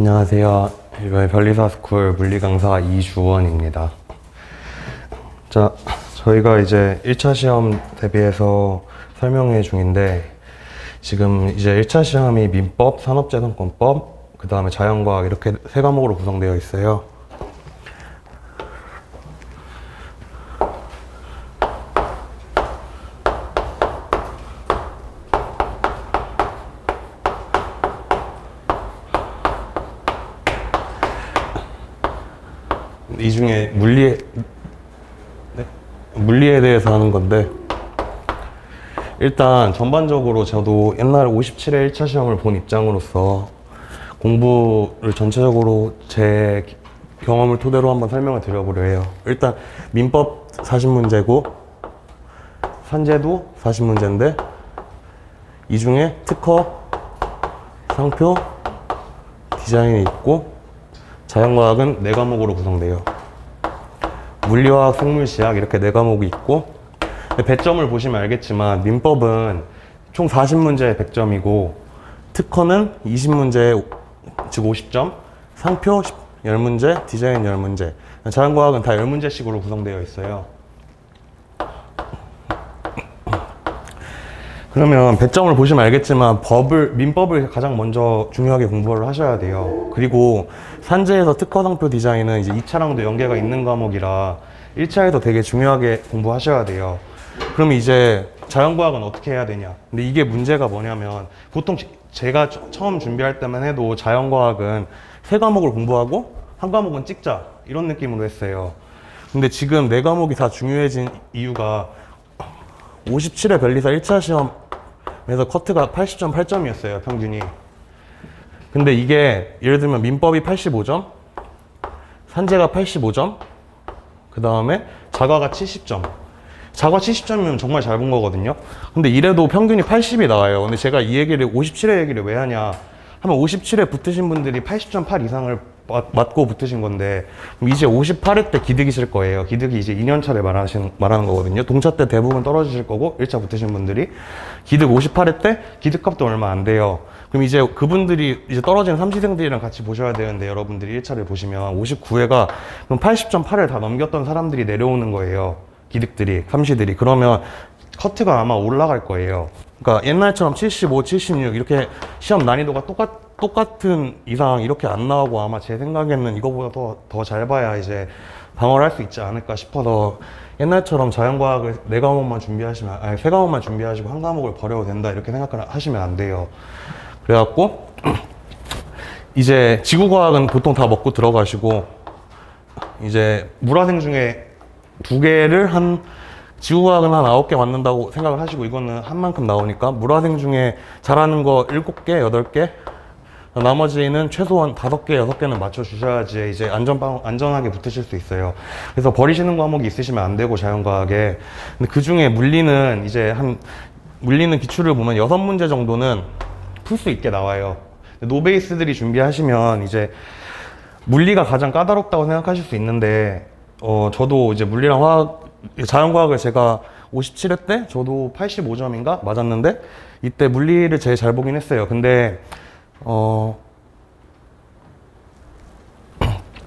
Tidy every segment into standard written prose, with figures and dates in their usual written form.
안녕하세요. 일본의 변리사스쿨 물리강사 이주원입니다. 자, 저희가 이제 1차 시험 대비해서 설명회 중인데, 지금 이제 1차 시험이 민법, 산업재산권법, 그 다음에 자연과학 이렇게 세 과목으로 구성되어 있어요. 이 중에 물리에 대해서 하는 건데, 일단 전반적으로 저도 옛날에 57회 1차 시험을 본 입장으로서 공부를 전체적으로 제 경험을 토대로 한번 설명을 드려보려 해요. 일단 민법 40문제고 산재도 40문제인데, 이 중에 특허, 상표, 디자인이 있고 자연과학은 4과목으로 구성돼요. 물리화학, 생물, 지학 이렇게 4과목이 있고, 배점을 보시면 알겠지만 민법은 총 40문제에 100점이고 특허는 20문제에 즉 50점, 상표 10문제, 디자인 10문제, 자연과학은 다 10문제씩으로 구성되어 있어요. 그러면 배점을 보시면 알겠지만 민법을 가장 먼저 중요하게 공부를 하셔야 돼요. 그리고 산재에서 특허, 상표, 디자인은 이제 2차랑도 연계가 있는 과목이라 1차에도 되게 중요하게 공부하셔야 돼요. 그럼 이제 자연과학은 어떻게 해야 되냐? 근데 이게 문제가 뭐냐면, 보통 제가 처음 준비할 때만 해도 자연과학은 3과목을 공부하고 1과목은 찍자 이런 느낌으로 했어요. 근데 지금 4과목이 다 중요해진 이유가 57회 변리사 1차 시험에서 커트가 80점 8점이었어요, 평균이. 근데 이게 예를 들면 민법이 85점, 산재가 85점, 그 다음에 자과가 70점. 자과 70점이면 정말 잘 본 거거든요. 근데 이래도 평균이 80이 나와요. 근데 제가 이 얘기를 57회 얘기를 왜 하냐 하면, 57회 붙으신 분들이 80점 8 이상을 맞고 붙으신 건데, 그럼 이제 58회 때 기득이실 거예요. 기득이 이제 2년 차를 말하는 거거든요. 동차 때 대부분 떨어지실 거고, 1차 붙으신 분들이 기득 58회 때 기득값도 얼마 안 돼요. 그럼 이제 그분들이 이제 떨어지는 삼시생들이랑 같이 보셔야 되는데, 여러분들이 1차를 보시면 59회가 그럼 80점 8을 다 넘겼던 사람들이 내려오는 거예요. 기득들이, 삼시들이. 그러면 커트가 아마 올라갈 거예요. 그러니까 옛날처럼 75, 76 이렇게 시험 난이도가 똑같은 이상 이렇게 안 나오고, 아마 제 생각에는 이거보다 더 잘 봐야 이제 방어를 할 수 있지 않을까 싶어서, 옛날처럼 자연과학을 4과목만 준비하시면, 아니 3과목만 준비하시고 1과목을 버려도 된다 이렇게 생각을 하시면 안 돼요. 그래갖고 이제 지구과학은 보통 다 먹고 들어가시고, 이제 물화생 중에 2개를 지구과학은 한 9개 맞는다고 생각을 하시고, 이거는 한 만큼 나오니까 물화생 중에 잘하는 거 7개, 8개, 나머지는 최소한 5개, 6개는 맞춰주셔야지 이제 안전하게 붙으실 수 있어요. 그래서 버리시는 과목이 있으시면 안 되고, 자연과학에. 근데 그 중에 물리는 물리는 기출을 보면 6문제 정도는 풀 수 있게 나와요. 노베이스들이 준비하시면 이제 물리가 가장 까다롭다고 생각하실 수 있는데, 저도 이제 물리랑 자연과학을 제가 57회 때 저도 85점인가 맞았는데, 이때 물리를 제일 잘 보긴 했어요. 근데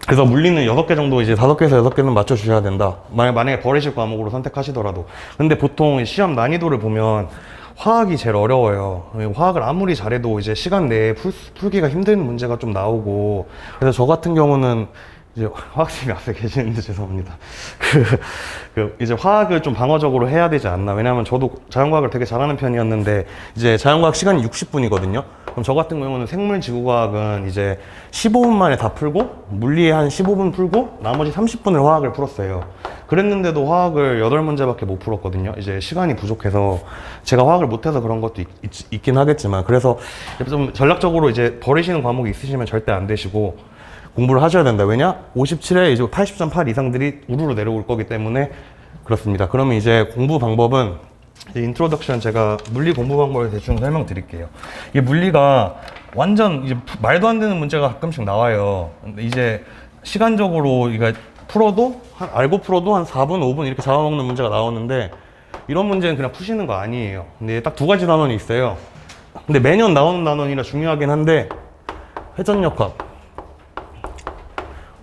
그래서 물리는 6개 정도, 이제 5개에서 6개는 맞춰주셔야 된다. 만약에 버리실 과목으로 선택하시더라도. 근데 보통 시험 난이도를 보면 화학이 제일 어려워요. 화학을 아무리 잘해도 이제 시간 내에 풀기가 힘든 문제가 좀 나오고, 그래서 저 같은 경우는 이제 화학쌤이 앞에 계시는데 죄송합니다. 이제 화학을 좀 방어적으로 해야 되지 않나. 왜냐하면 저도 자연과학을 되게 잘하는 편이었는데, 이제 자연과학 시간이 60분이거든요. 그럼 저 같은 경우는 생물 지구과학은 이제 15분 만에 다 풀고, 물리에 한 15분 풀고, 나머지 30분을 화학을 풀었어요. 그랬는데도 화학을 8문제밖에 못 풀었거든요. 이제 시간이 부족해서. 제가 화학을 못해서 그런 것도 있긴 하겠지만, 그래서 좀 전략적으로 이제 버리시는 과목이 있으시면 절대 안 되시고 공부를 하셔야 된다. 왜냐? 57회 이제 80점 8 이상들이 우르르 내려올 거기 때문에 그렇습니다. 그러면 이제 공부 방법은, 인트로덕션 제가 물리 공부 방법을 대충 설명드릴게요. 이게 물리가 완전 이제 말도 안 되는 문제가 가끔씩 나와요. 근데 이제 시간적으로 이거 알고 풀어도 한 4분, 5분 이렇게 잡아먹는 문제가 나오는데, 이런 문제는 그냥 푸시는 거 아니에요. 근데 딱 2가지 단원이 있어요. 근데 매년 나오는 단원이라 중요하긴 한데, 회전역학,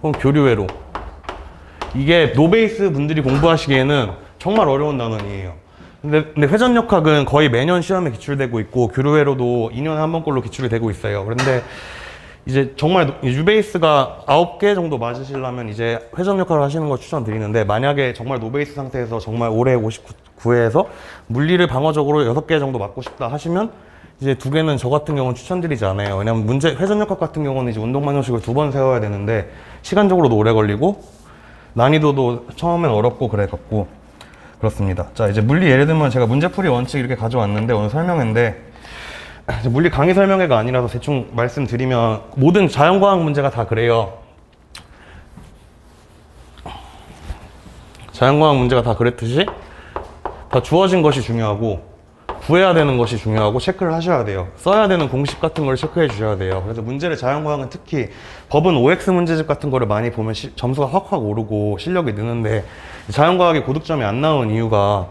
그럼 교류회로. 이게 노베이스 분들이 공부하시기에는 정말 어려운 단원이에요. 근데 회전역학은 거의 매년 시험에 기출되고 있고 교류회로도 2년에 한 번꼴로 기출이 되고 있어요. 그런데 이제 정말 유베이스가 9개 정도 맞으시려면 이제 회전역학을 하시는 걸 추천드리는데, 만약에 정말 노베이스 상태에서 정말 올해 59회에서 물리를 방어적으로 6개 정도 맞고 싶다 하시면 이제 2개는 저 같은 경우는 추천드리지 않아요. 왜냐면 회전역학 같은 경우는 이제 운동방정식을 2번 세워야 되는데 시간적으로도 오래 걸리고 난이도도 처음엔 어렵고 그래갖고 그렇습니다. 자, 이제 물리 예를 들면 제가 문제풀이 원칙 이렇게 가져왔는데 오늘 설명인데, 물리 강의 설명회가 아니라서 대충 말씀드리면 모든 자연과학 문제가 다 그래요. 자연과학 문제가 다 그랬듯이 다 주어진 것이 중요하고 구해야 되는 것이 중요하고 체크를 하셔야 돼요. 써야 되는 공식 같은 걸 체크해 주셔야 돼요. 그래서 문제를 자연과학은 특히 법은 OX 문제집 같은 거를 많이 보면 점수가 확확 오르고 실력이 느는데, 자연과학이 고득점이 안 나온 이유가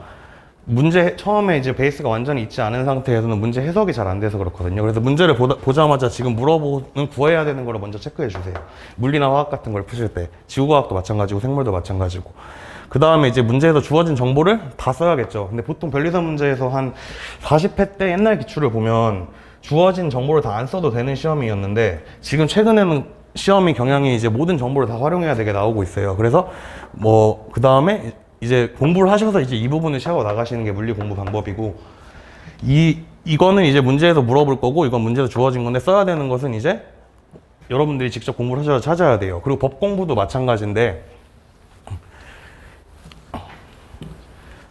문제 처음에 이제 베이스가 완전히 있지 않은 상태에서는 문제 해석이 잘 안 돼서 그렇거든요. 그래서 문제를 보자마자 지금 물어보는 구해야 되는 거를 먼저 체크해 주세요. 물리나 화학 같은 걸 푸실 때 지구과학도 마찬가지고 생물도 마찬가지고. 그 다음에 이제 문제에서 주어진 정보를 다 써야겠죠. 근데 보통 변리사 문제에서 한 40회 때 옛날 기출을 보면 주어진 정보를 다 안 써도 되는 시험이었는데, 지금 최근에는 시험이 경향이 이제 모든 정보를 다 활용해야 되게 나오고 있어요. 그래서 그 다음에 이제 공부를 하셔서 이제 이 부분을 채워 나가시는 게 물리 공부 방법이고, 이거는 이제 문제에서 물어볼 거고, 이건 문제에서 주어진 건데 써야 되는 것은 이제 여러분들이 직접 공부를 하셔서 찾아야 돼요. 그리고 법 공부도 마찬가지인데,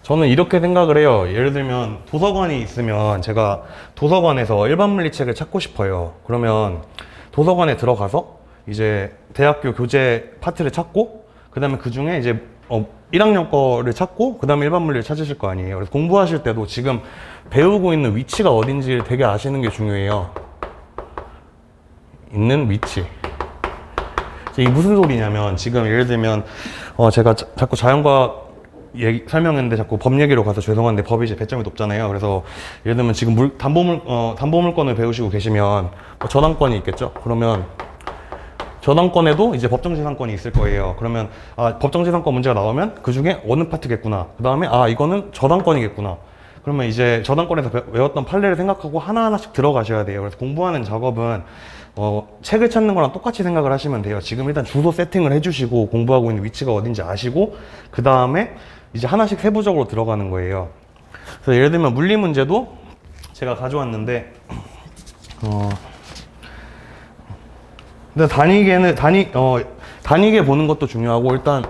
저는 이렇게 생각을 해요. 예를 들면 도서관이 있으면 제가 도서관에서 일반 물리책을 찾고 싶어요. 그러면 도서관에 들어가서 이제 대학교 교재 파트를 찾고, 그 다음에 그 중에 이제 1학년 거를 찾고, 그 다음에 일반 물리를 찾으실 거 아니에요. 그래서 공부하실 때도 지금 배우고 있는 위치가 어딘지를 되게 아시는 게 중요해요. 있는 위치. 이게 무슨 소리냐면, 지금 예를 들면 제가 자꾸 자연과학 설명했는데 자꾸 법 얘기로 가서 죄송한데, 법이 이제 배점이 높잖아요. 그래서 예를 들면 지금 담보물권을 배우시고 계시면 저당권이 있겠죠. 그러면 저당권에도 이제 법정지상권이 있을 거예요. 그러면 법정지상권 문제가 나오면 그 중에 어느 파트겠구나. 그 다음에 이거는 저당권이겠구나. 그러면 이제 저당권에서 외웠던 판례를 생각하고 하나하나씩 들어가셔야 돼요. 그래서 공부하는 작업은 책을 찾는 거랑 똑같이 생각을 하시면 돼요. 지금 일단 주소 세팅을 해주시고 공부하고 있는 위치가 어딘지 아시고, 그 다음에 이제 하나씩 세부적으로 들어가는 거예요. 그래서 예를 들면 물리 문제도 제가 가져왔는데, 근데 단위계 보는 것도 중요하고, 일단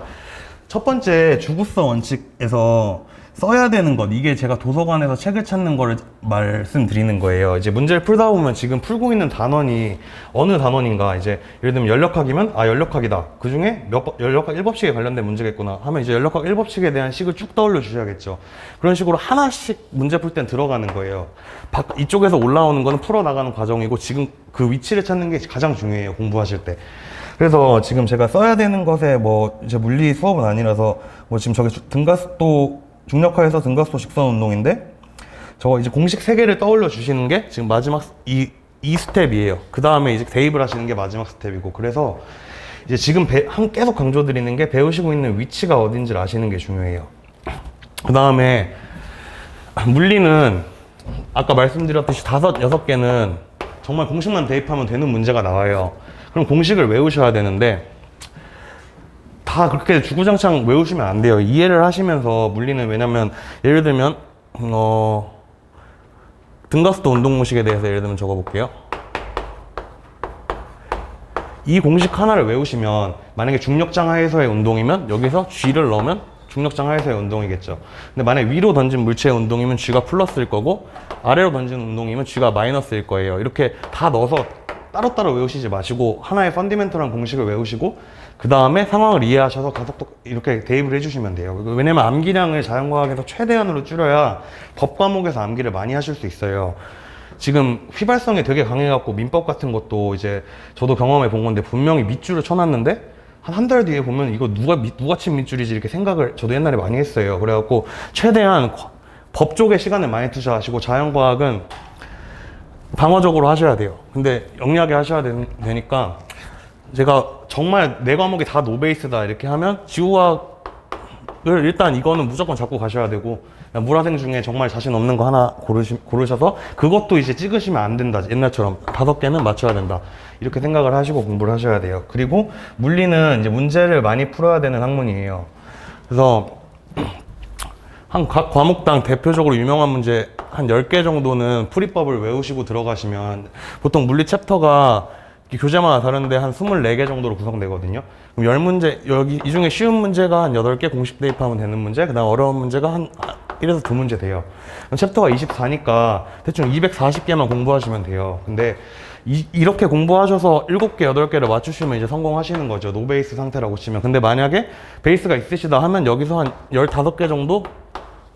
첫 번째 주구서 원칙에서 써야 되는 것, 이게 제가 도서관에서 책을 찾는 거를 말씀드리는 거예요. 이제 문제를 풀다 보면 지금 풀고 있는 단원이 어느 단원인가, 이제 예를 들면 연력학이면 연력학이다. 그 중에 연력학 1법칙에 관련된 문제겠구나 하면 이제 연력학 1법칙에 대한 식을 쭉 떠올려 주셔야겠죠. 그런 식으로 하나씩 문제 풀 땐 들어가는 거예요. 이쪽에서 올라오는 거는 풀어나가는 과정이고, 지금 그 위치를 찾는 게 가장 중요해요, 공부하실 때. 그래서 지금 제가 써야 되는 것에 이제 물리 수업은 아니라서 지금 저기 등가속도 중력화에서 등가속도 직선 운동인데, 저거 이제 공식 3개를 떠올려 주시는 게 지금 마지막 이 스텝이에요. 그 다음에 이제 대입을 하시는 게 마지막 스텝이고, 그래서 이제 지금 계속 강조드리는 게 배우시고 있는 위치가 어딘지를 아시는 게 중요해요. 그 다음에 물리는 아까 말씀드렸듯이 5-6개는 정말 공식만 대입하면 되는 문제가 나와요. 그럼 공식을 외우셔야 되는데, 다 그렇게 주구장창 외우시면 안 돼요. 이해를 하시면서 물리는, 왜냐면 예를 들면 등가속도 운동무식에 대해서 예를 들면 적어볼게요. 이 공식 하나를 외우시면 만약에 중력장 하에서의 운동이면 여기서 G를 넣으면 중력장 하에서의 운동이겠죠. 근데 만약에 위로 던진 물체의 운동이면 G가 플러스일 거고, 아래로 던진 운동이면 G가 마이너스일 거예요. 이렇게 다 넣어서 따로따로 외우시지 마시고 하나의 펀디멘털한 공식을 외우시고, 그 다음에 상황을 이해하셔서 가속도 이렇게 대입을 해주시면 돼요. 왜냐면 암기량을 자연과학에서 최대한으로 줄여야 법 과목에서 암기를 많이 하실 수 있어요. 지금 휘발성이 되게 강해갖고 민법 같은 것도 이제 저도 경험해 본 건데, 분명히 밑줄을 쳐놨는데 한 달 뒤에 보면 이거 누가 친 밑줄이지 이렇게 생각을 저도 옛날에 많이 했어요. 그래갖고 최대한 법 쪽에 시간을 많이 투자하시고, 자연과학은 방어적으로 하셔야 돼요. 근데 영리하게 하셔야 되니까, 제가 정말 내 과목이 다 노베이스다 이렇게 하면 지구과학을 일단 이거는 무조건 잡고 가셔야 되고, 물화생 중에 정말 자신 없는 거 하나 고르셔서 그것도 이제 찍으시면 안 된다. 옛날처럼 5개는 맞춰야 된다. 이렇게 생각을 하시고 공부를 하셔야 돼요. 그리고 물리는 이제 문제를 많이 풀어야 되는 학문이에요. 그래서 한 각 과목당 대표적으로 유명한 문제 한 10개 정도는 풀이법을 외우시고 들어가시면, 보통 물리 챕터가 교재마다 다른데 한 24개 정도로 구성되거든요. 그럼 10문제, 여기 이 중에 쉬운 문제가 한 8개 공식 대입하면 되는 문제, 그 다음 어려운 문제가 한 1에서 2문제 돼요. 그럼 챕터가 24니까 대충 240개만 공부하시면 돼요. 근데 이렇게 공부하셔서 7개, 8개를 맞추시면 이제 성공하시는 거죠. 노베이스 상태라고 치면. 근데 만약에 베이스가 있으시다 하면 여기서 한 15개 정도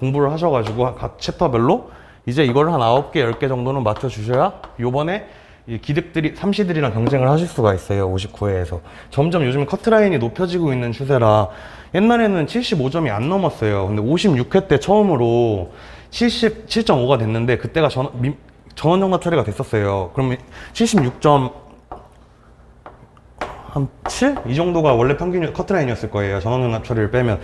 공부를 하셔가지고 각 챕터별로 이제 이걸 한 9개, 10개 정도는 맞춰주셔야 요번에 이 기득들이, 삼시들이랑 경쟁을 하실 수가 있어요. 59회에서. 점점 요즘 커트라인이 높여지고 있는 추세라, 옛날에는 75점이 안 넘었어요. 근데 56회 때 처음으로 77.5가 됐는데, 그때가 전원 정답 처리가 됐었어요. 그러면 76점 한 7? 이 정도가 원래 평균 커트라인이었을 거예요. 전원 정답 처리를 빼면.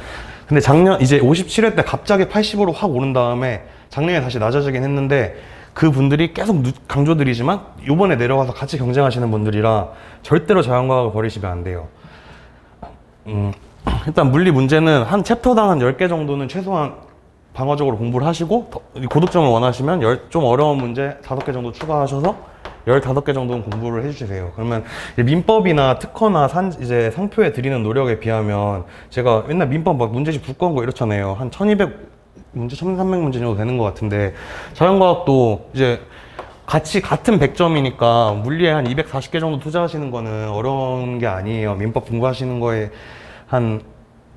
근데 작년 이제 57회 때 갑자기 80으로 확 오른 다음에 작년에 다시 낮아지긴 했는데, 그 분들이 계속 강조드리지만 요번에 내려와서 같이 경쟁하시는 분들이라 절대로 자연과학을 버리시면 안 돼요. 일단 물리 문제는 한 챕터당 한 10개 정도는 최소한 방어적으로 공부를 하시고, 고득점을 원하시면 좀 어려운 문제 5개 정도 추가하셔서 15개 정도는 공부를 해주세요. 그러면 이제 민법이나 특허나 이제 상표에 드리는 노력에 비하면, 제가 맨날 민법 막 문제집 두꺼운 거 이렇잖아요. 한 1200 문제, 1300문제 정도 되는 것 같은데, 자연과학도 이제 같은 100점이니까 물리에 한 240개 정도 투자하시는 거는 어려운 게 아니에요. 민법 공부하시는 거에 한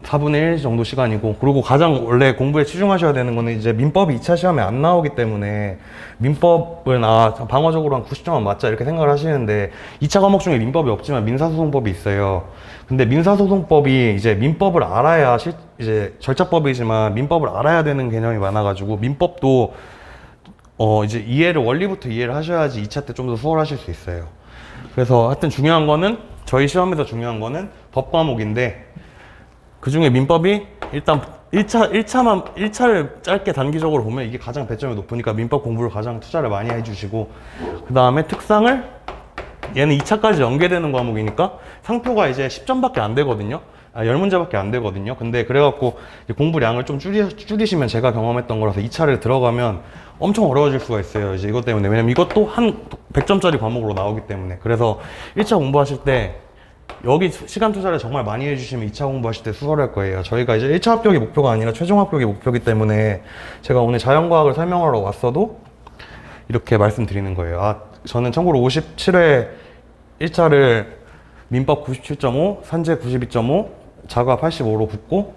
4분의 1 정도 시간이고, 그리고 가장 원래 공부에 치중하셔야 되는 거는 이제 민법이 2차 시험에 안 나오기 때문에, 민법은 방어적으로 한 90점은 맞자 이렇게 생각을 하시는데, 2차 과목 중에 민법이 없지만 민사소송법이 있어요. 근데 민사소송법이 이제 민법을 알아야 이제 절차법이지만 민법을 알아야 되는 개념이 많아가지고, 민법도 이제 원리부터 이해를 하셔야지 2차 때 좀 더 수월하실 수 있어요. 그래서 하여튼 중요한 거는, 저희 시험에서 중요한 거는 법 과목인데, 그 중에 민법이 일단 1차를 짧게 단기적으로 보면 이게 가장 배점이 높으니까 민법 공부를 가장 투자를 많이 해주시고, 그 다음에 특상을, 얘는 2차까지 연계되는 과목이니까 상표가 이제 10점밖에 안 되거든요. 10문제밖에 안 되거든요. 근데 그래갖고 공부량을 좀 줄이시면, 제가 경험했던 거라서 2차를 들어가면 엄청 어려워질 수가 있어요. 이제 이것 때문에. 왜냐면 이것도 한 100점짜리 과목으로 나오기 때문에. 그래서 1차 공부하실 때 여기 시간 투자를 정말 많이 해주시면 2차 공부하실 때 수월할 거예요. 저희가 이제 1차 합격이 목표가 아니라 최종 합격이 목표이기 때문에, 제가 오늘 자연과학을 설명하러 왔어도 이렇게 말씀드리는 거예요. 저는 참고로 57회 1차를 민법 97.5, 산재 92.5, 자가 85로 붙고,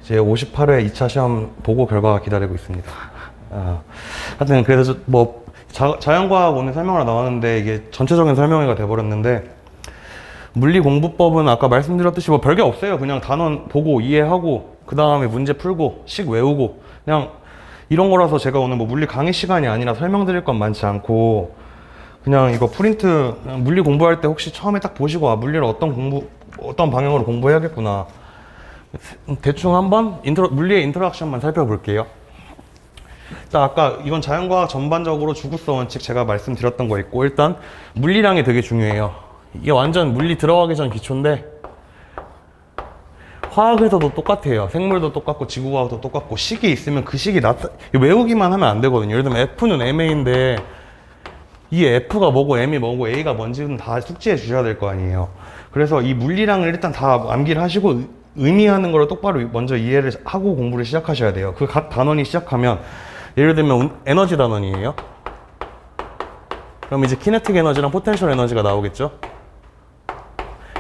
이제 58회 2차 시험 보고 결과가 기다리고 있습니다. 하여튼 그래서 자연과학 오늘 설명하러 나왔는데, 이게 전체적인 설명회가 돼버렸는데, 물리 공부법은 아까 말씀드렸듯이 별게 없어요. 그냥 단원 보고 이해하고, 그 다음에 문제 풀고 식 외우고, 그냥 이런 거라서 제가 오늘 물리 강의 시간이 아니라 설명드릴 건 많지 않고, 그냥 이거 프린트, 그냥 물리 공부할 때 혹시 처음에 딱 보시고, 물리를 어떤 방향으로 공부해야겠구나, 대충 한번 물리의 인트로덕션만 살펴볼게요. 자, 아까 이건 자연과학 전반적으로 주구서 원칙 제가 말씀드렸던 거 있고, 일단 물리량이 되게 중요해요. 이게 완전 물리 들어가기 전 기초인데, 화학에서도 똑같아요. 생물도 똑같고 지구과학도 똑같고, 식이 있으면 그 식이 외우기만 하면 안 되거든요. 예를 들면 F는 MA인데 이 F가 뭐고 M이 뭐고 A가 뭔지는 다 숙지해 주셔야 될 거 아니에요. 그래서 이 물리량을 일단 다 암기를 하시고, 의미하는 걸 똑바로 먼저 이해를 하고 공부를 시작하셔야 돼요. 그 각 단원이 시작하면, 예를 들면 에너지 단원이에요. 그럼 이제 키네틱 에너지랑 포텐셜 에너지가 나오겠죠.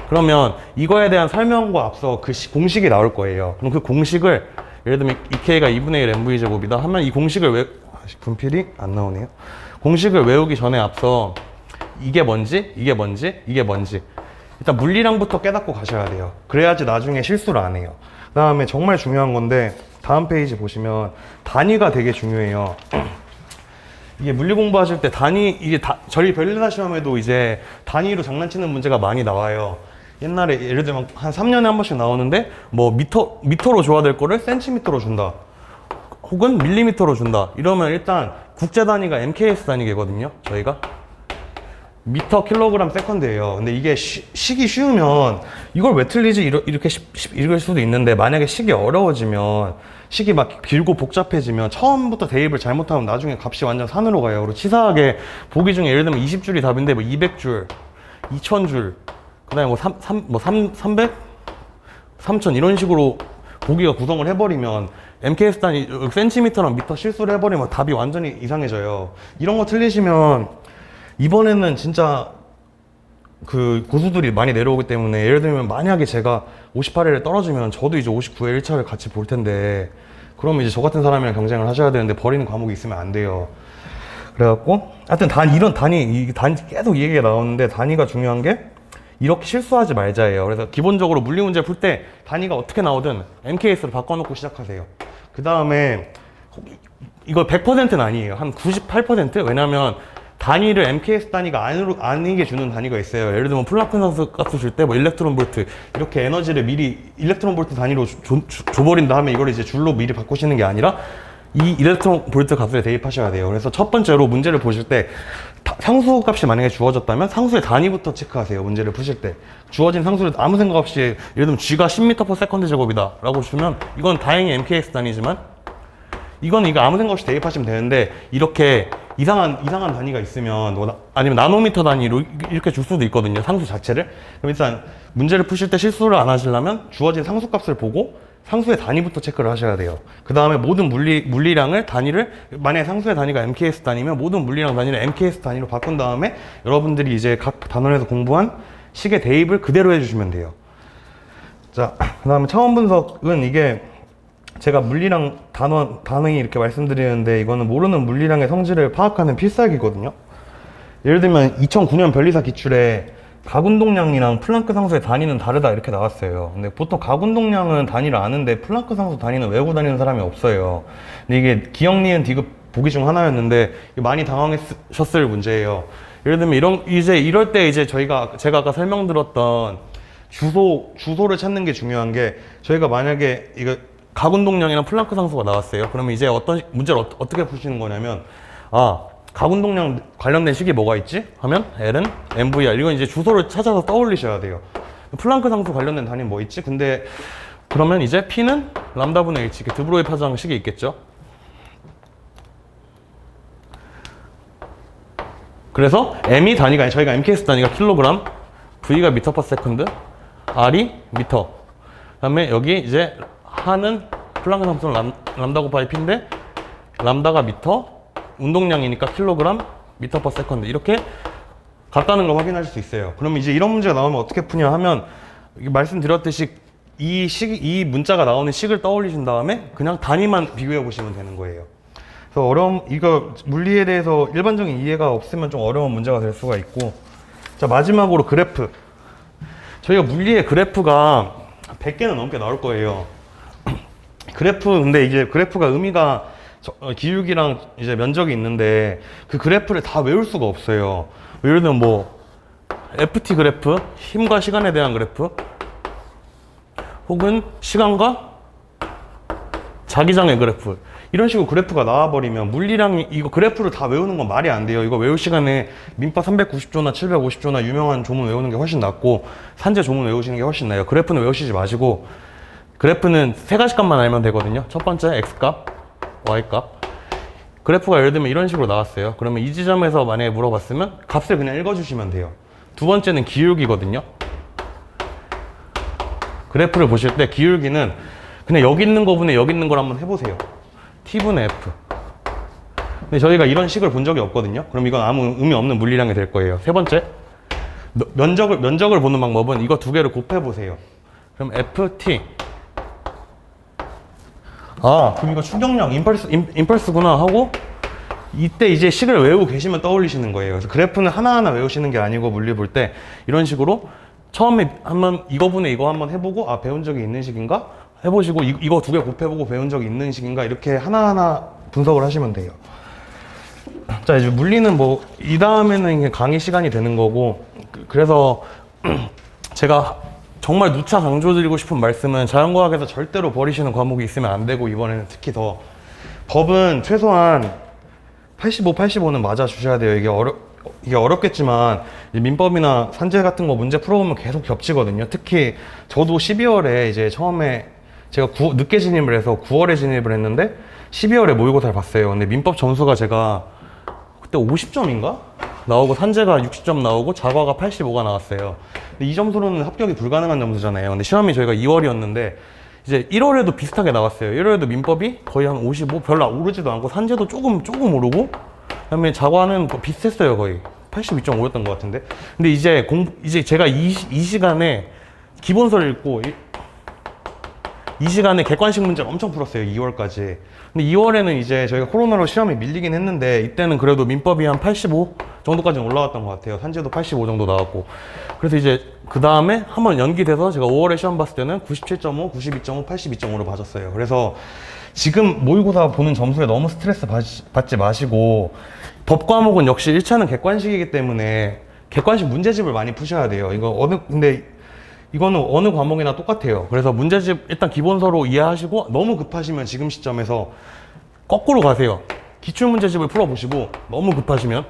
그러면 이거에 대한 설명과 앞서 그 공식이 나올 거예요. 그럼 그 공식을, 예를 들면 EK가 2분의 1 MV 제곱이다 하면, 이 공식을 분필이 안 나오네요. 공식을 외우기 전에 앞서 이게 뭔지, 이게 뭔지, 이게 뭔지 일단 물리량부터 깨닫고 가셔야 돼요. 그래야지 나중에 실수를 안 해요. 그 다음에 정말 중요한 건데, 다음 페이지 보시면 단위가 되게 중요해요. 이게 물리 공부하실 때 저희 별리다 시험에도 이제 단위로 장난치는 문제가 많이 나와요. 옛날에 예를 들면 한 3년에 한 번씩 나오는데 뭐 미터로 줘야 될 거를 센티미터로 준다. 혹은 밀리미터로 준다. 이러면 일단 국제 단위가 MKS 단위거든요. 저희가 미터 킬로그램 세컨드예요. 근데 이게 식이 쉬우면 이걸 왜 틀리지 이렇게 읽을 수도 있는데, 만약에 식이 어려워지면, 식이 막 길고 복잡해지면 처음부터 대입을 잘못하면 나중에 값이 완전 산으로 가요. 그리고 치사하게 보기 중에 예를 들면 20줄이 답인데 뭐 200줄, 2000줄, 그다음에 뭐 300, 3000 이런 식으로 보기가 구성을 해버리면 MKS 단위 센티미터랑 미터 실수를 해버리면 답이 완전히 이상해져요. 이런 거 틀리시면 이번에는 진짜 그 고수들이 많이 내려오기 때문에, 예를 들면 만약에 제가 58회를 떨어지면 저도 이제 59회 1차를 같이 볼 텐데, 그러면 이제 저 같은 사람이랑 경쟁을 하셔야 되는데 버리는 과목이 있으면 안 돼요. 그래갖고 하여튼 이런 단위 계속 이 얘기가 나오는데, 단위가 중요한 게 이렇게 실수하지 말자예요. 그래서 기본적으로 물리 문제 풀 때 단위가 어떻게 나오든 MKS로 바꿔놓고 시작하세요. 그 다음에 이거 100%는 아니에요. 한 98%? 왜냐면 단위를 MKS 단위가 아니게 주는 단위가 있어요. 예를 들면 플랑크 상수 값을 줄 때 뭐 일렉트론 볼트, 이렇게 에너지를 미리 일렉트론 볼트 단위로 줘버린다 하면 이걸 이제 줄로 미리 바꾸시는 게 아니라 이 일렉트론 볼트 값을 대입하셔야 돼요. 그래서 첫 번째로 문제를 보실 때 상수 값이 만약에 주어졌다면 상수의 단위부터 체크하세요. 문제를 푸실 때 주어진 상수를 아무 생각 없이, 예를 들면 G가 10m/s 제곱이다 라고 주면 이건 다행히 MKS 단위지만, 이거 아무 생각 없이 대입하시면 되는데, 이렇게 이상한 단위가 있으면 아니면 나노미터 단위로 이렇게 줄 수도 있거든요, 상수 자체를. 그럼 일단 문제를 푸실 때 실수를 안 하시려면 주어진 상수 값을 보고 상수의 단위부터 체크를 하셔야 돼요. 그 다음에 모든 물리량을 단위를, 만약에 상수의 단위가 MKS 단위면 모든 물리량 단위를 MKS 단위로 바꾼 다음에 여러분들이 이제 각 단원에서 공부한 식의 대입을 그대로 해주시면 돼요. 자, 그 다음에 차원 분석은 이게 제가 물리량 단위 이렇게 말씀드리는데, 이거는 모르는 물리량의 성질을 파악하는 필살기거든요. 예를 들면 2009년 변리사 기출에 각운동량이랑 플랑크 상수의 단위는 다르다 이렇게 나왔어요. 근데 보통 각운동량은 단위를 아는데 플랑크 상수 단위는 외우고 다니는 사람이 없어요. 근데 이게 기억, 니은, 디귿 보기 중 하나였는데 많이 당황하셨을 문제예요. 예를 들면 이럴 때 이제 제가 아까 설명드렸던 주소를 찾는 게 중요한 게, 저희가 만약에 이거 각운동량이랑 플랑크 상수가 나왔어요. 그러면 이제 어떤 문제를 어떻게 푸시는 거냐면, 각운동량 관련된 식이 뭐가 있지? 하면 L은 MVR. 이건 이제 주소를 찾아서 떠올리셔야 돼요. 플랑크 상수 관련된 단위 뭐 있지? 근데 그러면 이제 P는 람다분의 H, 드브로이 파장 식이 있겠죠? 그래서 M이 단위가 아니라 저희가 MKS 단위가 킬로그램, V가 미터 퍼 세컨드, R이 미터. 그 다음에 여기 이제 하는 플랑크 상수는 람다 곱하기 P인데, 람다가 미터, 운동량이니까 킬로그램, 미터 퍼 세컨드, 이렇게 같다는 걸 확인하실 수 있어요. 그럼 이제 이런 문제가 나오면 어떻게 푸냐 하면, 말씀드렸듯이 이 문자가 나오는 식을 떠올리신 다음에 그냥 단위만 비교해 보시면 되는 거예요. 그래서 이거 물리에 대해서 일반적인 이해가 없으면 좀 어려운 문제가 될 수가 있고. 자, 마지막으로 그래프. 저희가 물리의 그래프가 100개는 넘게 나올 거예요. 근데 이제 그래프가 의미가 기울기랑 이제 면적이 있는데, 그 그래프를 다 외울 수가 없어요. 예를 들면 뭐 FT 그래프, 힘과 시간에 대한 그래프, 혹은 시간과 자기장의 그래프, 이런 식으로 그래프가 나와버리면 물리량이, 이거 그래프를 다 외우는 건 말이 안 돼요. 이거 외울 시간에 민파 390조나 750조나 유명한 조문 외우는 게 훨씬 낫고, 산재 조문 외우시는 게 훨씬 나아요. 그래프는 외우시지 마시고, 그래프는 세 가지 값만 알면 되거든요. 첫 번째 X값, Y값. 그래프가 예를 들면 이런 식으로 나왔어요. 그러면 이 지점에서 만약에 물어봤으면 값을 그냥 읽어주시면 돼요. 두 번째는 기울기거든요. 그래프를 보실 때 기울기는 그냥 여기 있는 거분에 여기 있는 걸 한번 해보세요. T분의 F. 근데 저희가 이런 식을 본 적이 없거든요. 그럼 이건 아무 의미 없는 물리량이 될 거예요. 세 번째, 면적을 보는 방법은 이거 두 개를 곱해보세요. 그럼 FT. 그럼 이거 충격량, 임펄스구나 하고, 이때 이제 식을 외우고 계시면 떠올리시는 거예요. 그래서 그래프는 하나하나 외우시는 게 아니고, 물리 볼 때 이런 식으로 처음에 한번 이거분에 이거 한번 해보고, 배운 적이 있는 식인가? 해보시고, 이거 두 개 곱해보고 배운 적이 있는 식인가? 이렇게 하나하나 분석을 하시면 돼요. 자, 이제 물리는 이 다음에는 강의 시간이 되는 거고, 그래서 제가 정말 누차 강조드리고 싶은 말씀은 자연과학에서 절대로 버리시는 과목이 있으면 안 되고, 이번에는 특히 더 법은 최소한 85, 85는 맞아 주셔야 돼요. 이게 어렵겠지만 민법이나 산재 같은 거 문제 풀어보면 계속 겹치거든요. 특히 저도 12월에 이제 처음에 제가 늦게 진입을 해서 9월에 진입을 했는데 12월에 모의고사를 봤어요. 근데 민법 점수가 제가 그때 50점인가? 나오고 산재가 60점 나오고 자과가 85가 나왔어요. 근데 이 점수로는 합격이 불가능한 점수잖아요. 근데 시험이 저희가 2월이었는데 이제 1월에도 비슷하게 나왔어요. 1월에도 민법이 거의 한 55, 별로 오르지도 않고 산재도 조금 오르고, 그다음에 자과는 비슷했어요. 거의 82.5였던 것 같은데. 근데 이제 제가 이 시간에 기본서를 읽고 이 시간에 객관식 문제를 엄청 풀었어요. 2월까지. 근데 2월에는 이제 저희가 코로나로 시험이 밀리긴 했는데, 이때는 그래도 민법이 한 85 정도까지는 올라왔던 것 같아요. 산재도 85 정도 나왔고. 그래서 이제 그 다음에 한번 연기돼서 제가 5월에 시험 봤을 때는 97.5, 92.5, 82.5로 맞았어요. 그래서 지금 모의고사 보는 점수에 너무 스트레스 받지 마시고, 법 과목은 역시 1차는 객관식이기 때문에 객관식 문제집을 많이 푸셔야 돼요. 근데 이거는 어느 과목이나 똑같아요. 그래서 문제집 일단 기본서로 이해하시고, 너무 급하시면 지금 시점에서 거꾸로 가세요. 기출문제집을 풀어보시고, 너무 급하시면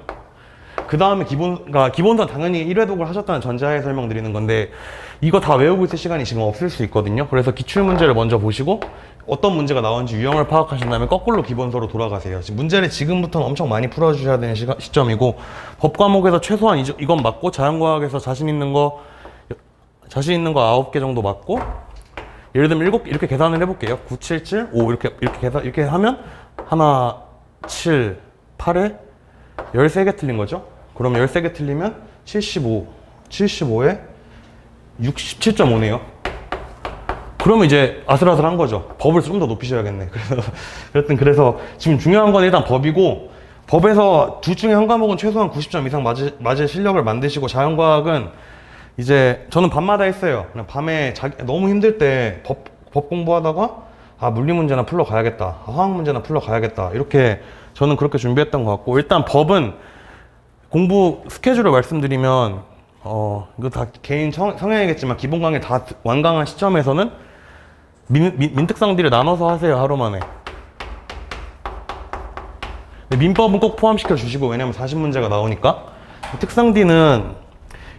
그 다음에 기본서 당연히 1회 독을 하셨다는 전제하에 설명드리는 건데, 이거 다 외우고 있을 시간이 지금 없을 수 있거든요. 그래서 기출문제를 먼저 보시고 어떤 문제가 나오는지 유형을 파악하신 다음에 거꾸로 기본서로 돌아가세요. 문제를 지금부터는 엄청 많이 풀어주셔야 되는 시점이고, 법 과목에서 최소한 이건 맞고, 자연과학에서 자신 있는 거 9개 정도 맞고, 예를 들면 이렇게 계산을 해볼게요. 9, 7, 7, 5 이렇게 하면 하나, 7, 8에 13개 틀린 거죠. 그럼 13개 틀리면 75에 67.5네요. 그러면 이제 아슬아슬한 거죠. 법을 좀 더 높이셔야겠네. 그래서 지금 중요한 건 일단 법이고, 법에서 둘 중에 한 과목은 최소한 90점 이상 맞을 실력을 만드시고, 자연과학은 이제 저는 밤마다 했어요. 그냥 밤에 너무 힘들 때 법 공부하다가 물리 문제나 풀러 가야겠다, 화학 문제나 풀러 가야겠다, 이렇게 저는 그렇게 준비했던 것 같고, 일단 법은 공부 스케줄을 말씀드리면 이거 다 개인 성향이겠지만 기본 강의 다 완강한 시점에서는 민특상디를 나눠서 하세요. 하루 만에. 민법은 꼭 포함시켜 주시고, 왜냐면 40문제가 나오니까. 특상디는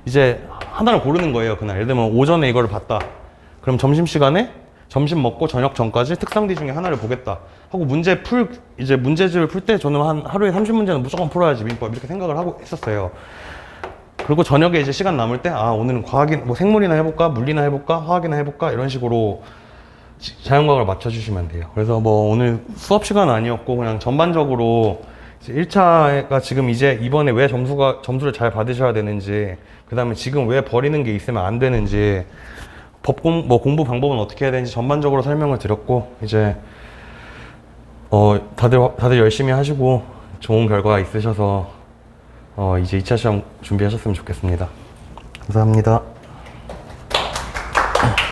이제 하나를 고르는 거예요. 그날 예를 들면 오전에 이거를 봤다, 그럼 점심시간에 점심 먹고 저녁 전까지 특상디 중에 하나를 보겠다 하고 이제 문제집을 풀 때 저는 하루에 30문제는 무조건 풀어야지 민법, 이렇게 생각을 하고 했었어요. 그리고 저녁에 이제 시간 남을 때 오늘은 생물이나 해볼까, 물리나 해볼까, 화학이나 해볼까, 이런 식으로 자연과학을 맞춰주시면 돼요. 그래서 오늘 수업 시간 아니었고, 그냥 전반적으로 1차가 지금 이제 이번에 왜 점수를 잘 받으셔야 되는지, 그 다음에 지금 왜 버리는 게 있으면 안 되는지, 공부 방법은 어떻게 해야 되는지 전반적으로 설명을 드렸고, 이제 다들 열심히 하시고 좋은 결과 있으셔서 이제 2차 시험 준비하셨으면 좋겠습니다. 감사합니다.